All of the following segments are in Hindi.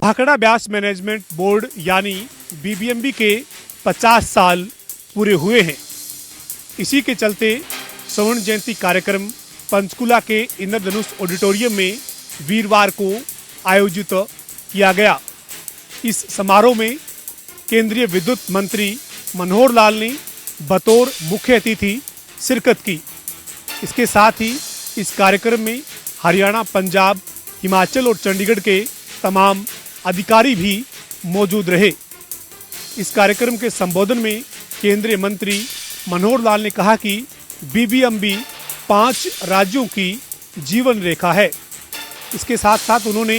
भाखड़ा ब्यास मैनेजमेंट बोर्ड यानी बीबीएमबी के 50 साल पूरे हुए हैं। इसी के चलते स्वर्ण जयंती कार्यक्रम पंचकुला के इंद्रधनुष ऑडिटोरियम में वीरवार को आयोजित किया गया। इस समारोह में केंद्रीय विद्युत मंत्री मनोहर लाल ने बतौर मुख्य अतिथि शिरकत की। इसके साथ ही इस कार्यक्रम में हरियाणा, पंजाब, हिमाचल और चंडीगढ़ के तमाम अधिकारी भी मौजूद रहे। इस कार्यक्रम के संबोधन में केंद्रीय मंत्री मनोहर लाल ने कहा कि बीबीएमबी 5 राज्यों की जीवन रेखा है। इसके साथ साथ उन्होंने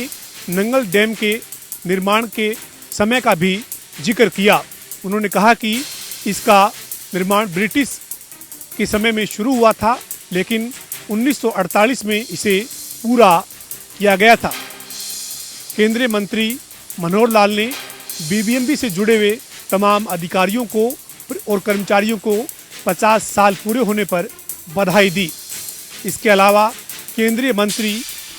नंगल डैम के निर्माण के समय का भी जिक्र किया। उन्होंने कहा कि इसका निर्माण ब्रिटिश के समय में शुरू हुआ था, लेकिन 1948 में इसे पूरा किया गया था। केंद्रीय मंत्री मनोहर लाल ने बीबीएमबी से जुड़े हुए तमाम अधिकारियों को और कर्मचारियों को 50 साल पूरे होने पर बधाई दी। इसके अलावा केंद्रीय मंत्री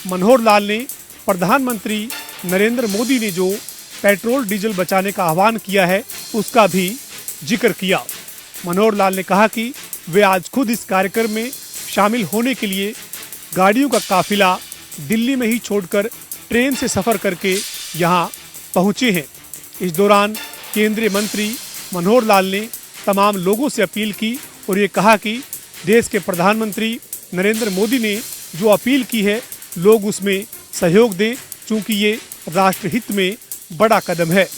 मनोहर लाल ने प्रधानमंत्री नरेंद्र मोदी ने जो पेट्रोल डीजल बचाने का आह्वान किया है उसका भी जिक्र किया। मनोहर लाल ने कहा कि वे आज खुद इस कार्यक्रम में शामिल होने के लिए गाड़ियों का काफिला दिल्ली में ही छोड़कर ट्रेन से सफ़र करके यहाँ पहुँचे हैं। इस दौरान केंद्रीय मंत्री मनोहर लाल ने तमाम लोगों से अपील की और ये कहा कि देश के प्रधानमंत्री नरेंद्र मोदी ने जो अपील की है लोग उसमें सहयोग दें, क्योंकि ये राष्ट्रहित में बड़ा कदम है।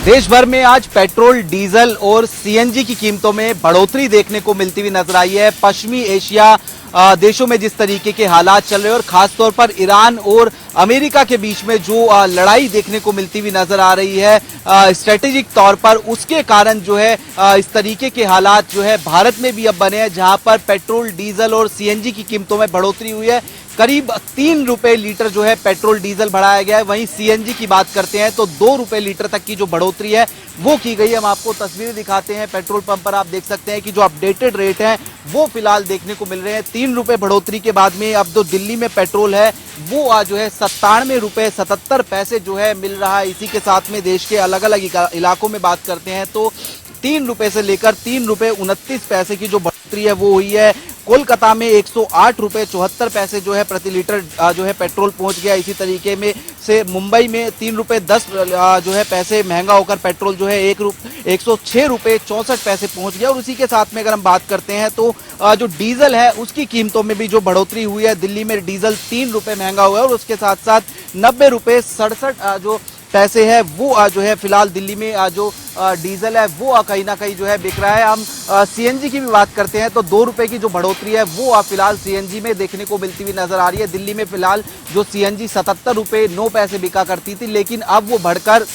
देश भर में आज पेट्रोल, डीजल और सीएनजी की कीमतों में बढ़ोतरी देखने को मिलती हुई नजर आई है। पश्चिमी एशिया देशों में जिस तरीके के हालात चल रहे हैं और खासतौर पर ईरान और अमेरिका के बीच में जो लड़ाई देखने को मिलती हुई नजर आ रही है स्ट्रेटेजिक तौर पर, उसके कारण जो है इस तरीके के हालात जो है भारत में भी अब बने हैं, जहां पर पेट्रोल, डीजल और सीएनजी की कीमतों में बढ़ोतरी हुई है। करीब 3 रुपए लीटर जो है पेट्रोल डीजल बढ़ाया गया है। वहीं सीएनजी की बात करते हैं तो 2 रुपए लीटर तक की जो बढ़ोतरी है वो की गई है। हम आपको तस्वीरें दिखाते हैं। पेट्रोल पंप पर आप देख सकते हैं कि जो अपडेटेड रेट है वो फिलहाल देखने को मिल रहे हैं। 3 रुपए बढ़ोतरी के बाद में अब जो दिल्ली में पेट्रोल है वो आज जो है 97 रुपए 77 पैसे जो है मिल रहा है। इसी के साथ में देश के अलग अलग इलाकों में बात करते हैं तो 3 रुपए से लेकर 3 रुपए 29 पैसे की जो बढ़ोतरी है वो हुई है। कोलकाता में 108 रुपए 74 पैसे जो है प्रति लीटर जो है पेट्रोल पहुंच गया। इसी तरीके में से मुंबई में 3 रुपए 10 जो है पैसे महंगा होकर पेट्रोल जो है 106 रुपए 64 पैसे पहुंच गया। और उसी के साथ में अगर हम बात करते हैं तो जो डीजल है उसकी कीमतों में भी जो बढ़ोतरी हुई है। दिल्ली में डीजल 3 रुपए महंगा हुआ है और उसके साथ साथ 90 रुपए 67 जो पैसे है वो जो है फिलहाल दिल्ली में जो डीजल है वो कहीं ना कहीं जो है बिक रहा है। हम सीएनजी की भी बात करते हैं तो 2 रुपए की जो बढ़ोतरी है वो फिलहाल सीएनजी में देखने को मिलती हुई नजर आ रही है। दिल्ली में फिलहाल जो सीएनजी 77 रुपए 9 पैसे बिका करती थी, लेकिन अब वो बढ़कर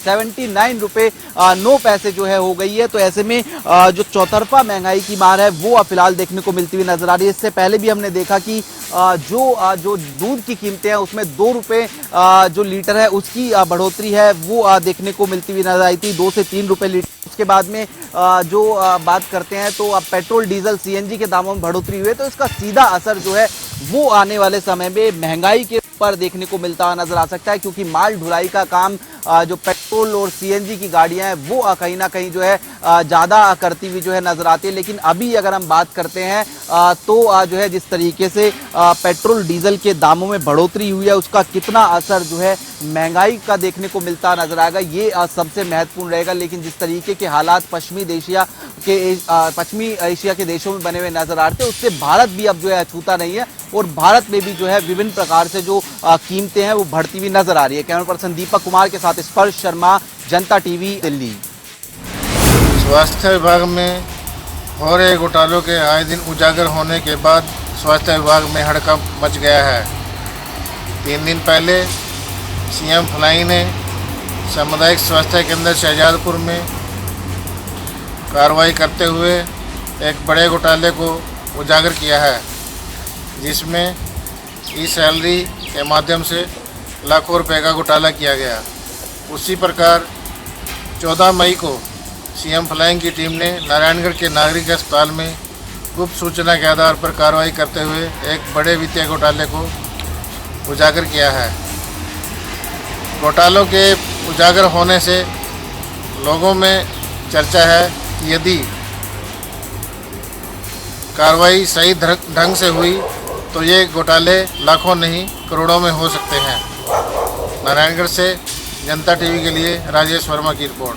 79 रुपए 9 पैसे जो है हो गई है। तो ऐसे में जो चौतरफा महंगाई की मार है वो फिलहाल देखने को मिलती हुई नजर आ रही है। इससे पहले भी हमने देखा कि जो दूध की कीमतें हैं उसमें 2 रुपए जो लीटर है उसकी बढ़ोतरी है वो देखने को मिलती हुई नजर आई थी, 2 से 3 रुपए लीटर। उसके बाद में जो बात करते हैं तो अब पेट्रोल, डीजल, सीएनजी के दामों में बढ़ोतरी हुई है, तो इसका सीधा असर जो है वो आने वाले समय में महंगाई के ऊपर देखने को मिलता हुआ नजर आ सकता है, क्योंकि माल ढुलाई का काम जो पेट्रोल और सीएनजी की गाड़ियां हैं वो कहीं ना कहीं जो है ज़्यादा करती हुई जो है नजर आती है। लेकिन अभी अगर हम बात करते हैं तो जो है जिस तरीके से पेट्रोल, डीजल के दामों में बढ़ोतरी हुई है उसका कितना असर जो है महंगाई का देखने को मिलता नजर आएगा, ये सबसे महत्वपूर्ण रहेगा। लेकिन जिस तरीके के हालात पश्चिमी एशिया के देशों में बने हुए नजर आ रहे थे उससे भारत भी अब जो है अछूता नहीं है और भारत में भी जो है विभिन्न प्रकार से जो कीमतें हैं वो बढ़ती हुई नजर आ रही है। कैमरा पर्सन दीपक कुमार के साथ स्पर्श शर्मा, जनता टीवी, दिल्ली। स्वास्थ्य विभाग में हो रहे घोटालों के आए दिन उजागर होने के बाद स्वास्थ्य विभाग में हड़कंप मच गया है। 3 दिन पहले सीएम फ्लाई ने सामुदायिक स्वास्थ्य केंद्र शहजादपुर में कार्रवाई करते हुए एक बड़े घोटाले को उजागर किया है, जिसमें ई सैलरी के माध्यम से लाखों रुपए का घोटाला किया गया। उसी प्रकार 14 मई को सीएम फ्लाइंग की टीम ने नारायणगढ़ के नागरिक अस्पताल में गुप्त सूचना के आधार पर कार्रवाई करते हुए एक बड़े वित्तीय घोटाले को उजागर किया है। घोटालों के उजागर होने से लोगों में चर्चा है कि यदि कार्रवाई सही ढंग से हुई तो ये घोटाले लाखों नहीं करोड़ों में हो सकते हैं। नारायणगढ़ से जनता टीवी के लिए राजेश वर्मा की रिपोर्ट।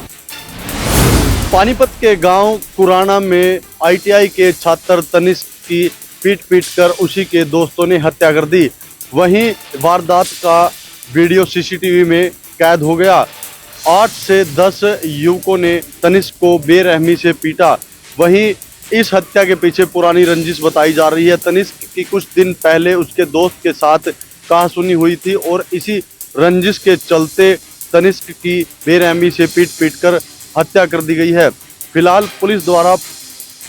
पानीपत के गांव कुराना में आईटीआई के छात्र तनिष्क की पीट कर उसी के दोस्तों ने हत्या कर दी। वहीं वारदात का वीडियो सीसीटीवी में कैद हो गया। 8 से 10 युवकों ने तनिष्क को बेरहमी से पीटा। वहीं इस हत्या के पीछे पुरानी रंजिश बताई जा रही है। तनिष्क की कुछ दिन पहले उसके दोस्त के साथ कहासुनी हुई थी और इसी रंजिश के चलते तनिष्क की बेरहमी से पीट कर हत्या कर दी गई है। फिलहाल पुलिस द्वारा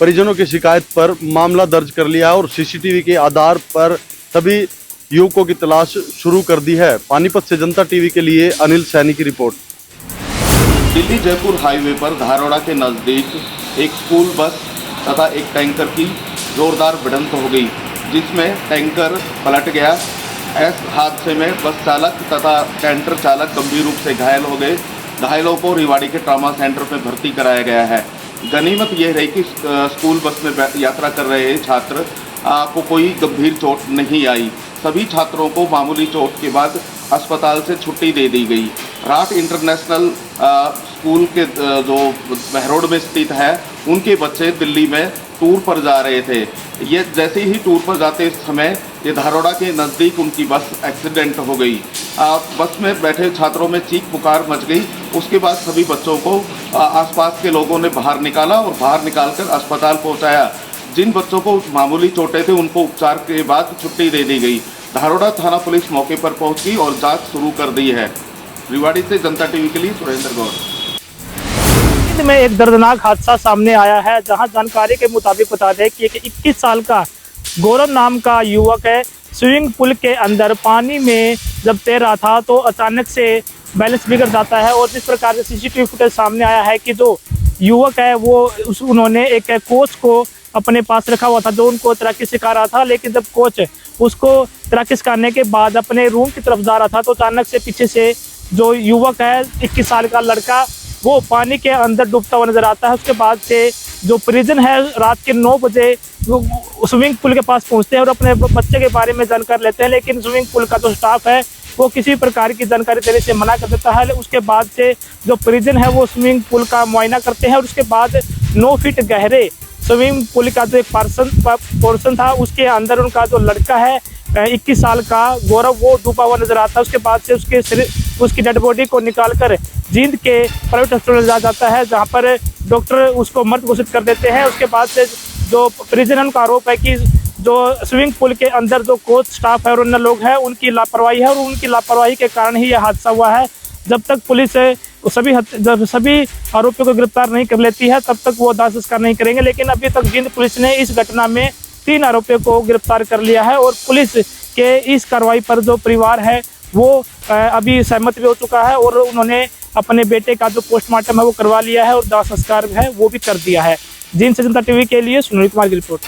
परिजनों की शिकायत पर मामला दर्ज कर लिया और सीसीटीवी के आधार पर सभी युवकों की तलाश शुरू कर दी है। पानीपत से जनता टीवी के लिए अनिल सैनी की रिपोर्ट। दिल्ली जयपुर हाईवे पर धारोड़ा के नज़दीक एक स्कूल बस तथा एक टैंकर की जोरदार भिड़ंत हो गई, जिसमें टैंकर पलट गया। इस हादसे में बस चालक तथा कैंटर चालक गंभीर रूप से घायल हो गए। घायलों को रेवाड़ी के ट्रॉमा सेंटर में भर्ती कराया गया है। गनीमत यह रही कि स्कूल बस में यात्रा कर रहे छात्र को कोई गंभीर चोट नहीं आई। सभी छात्रों को मामूली चोट के बाद अस्पताल से छुट्टी दे दी गई। राट इंटरनेशनल स्कूल के जो बहरोड में स्थित है, उनके बच्चे दिल्ली में टूर पर जा रहे थे। ये जैसे ही टूर पर जाते समय ये धारोड़ा के नज़दीक उनकी बस एक्सीडेंट हो गई। बस में बैठे छात्रों में चीख पुकार मच गई। उसके बाद सभी बच्चों को आसपास के लोगों ने बाहर निकाला और बाहर निकालकर अस्पताल पहुंचाया। जिन बच्चों को मामूली चोटें थे उनको उपचार के बाद छुट्टी दे दी गई। धारोड़ा थाना पुलिस मौके पर पहुंच गई और जांच शुरू कर दी है। रेवाड़ी से जनता टीवी के लिए सुरेंद्र गौर। में एक दर्दनाक हादसा सामने आया है, जहां जानकारी के मुताबिक बता दें कि एक 21 साल का गौरव नाम का युवक है, स्विमिंग पूल के अंदर पानी में जब तैर रहा था तो अचानक से बैलेंस बिगड़ जाता है। और जिस प्रकार से सीसीटीवी फुटेज सामने आया है कि जो युवक है वो उन्होंने एक कोच को अपने पास रखा हुआ था जो उनको तैराकी सिखा रहा था, लेकिन जब कोच उसको तैराकी सिखाने के बाद अपने रूम की तरफ जा रहा था तो अचानक से पीछे से जो युवक है 21 साल का लड़का वो पानी के अंदर डूबता हुआ नजर आता है। उसके बाद से जो परिजन है रात के 9 बजे स्विमिंग पूल के पास पहुंचते हैं और अपने बच्चे के बारे में जानकारी लेते हैं, लेकिन स्विमिंग पूल का जो स्टाफ है वो किसी प्रकार की जानकारी देने से मना कर देता है। उसके बाद से जो परिजन है वो स्विमिंग पूल का मुआयना करते हैं और उसके बाद 9 फीट गहरे स्विमिंग पूल का जो एक पोर्शन था उसके अंदर उनका जो लड़का है 21 साल का गौरव वो डूबा हुआ नजर आता है। उसके बाद से उसकी डेड बॉडी को निकालकर जींद के प्राइवेट हॉस्पिटल जा जाता है, जहां पर डॉक्टर उसको मृत घोषित कर देते हैं। उसके बाद से जो परिजन का आरोप है कि जो स्विमिंग पूल के अंदर जो कोच स्टाफ है और अन्य लोग हैं उनकी लापरवाही है और उनकी लापरवाही के कारण ही यह हादसा हुआ है। जब तक पुलिस सभी आरोपियों को गिरफ्तार नहीं कर लेती है तब तक वो दाह संस्कार नहीं करेंगे। लेकिन अभी तक जींद पुलिस ने इस घटना में 3 आरोपियों को गिरफ्तार कर लिया है और पुलिस के इस कार्रवाई पर जो परिवार है वो अभी सहमत भी हो चुका है और उन्होंने अपने बेटे का जो पोस्टमार्टम है वो करवा लिया है और दाह संस्कार है वो भी कर दिया है। जींद से जनता टीवी के लिए सुनील कुमार की रिपोर्ट।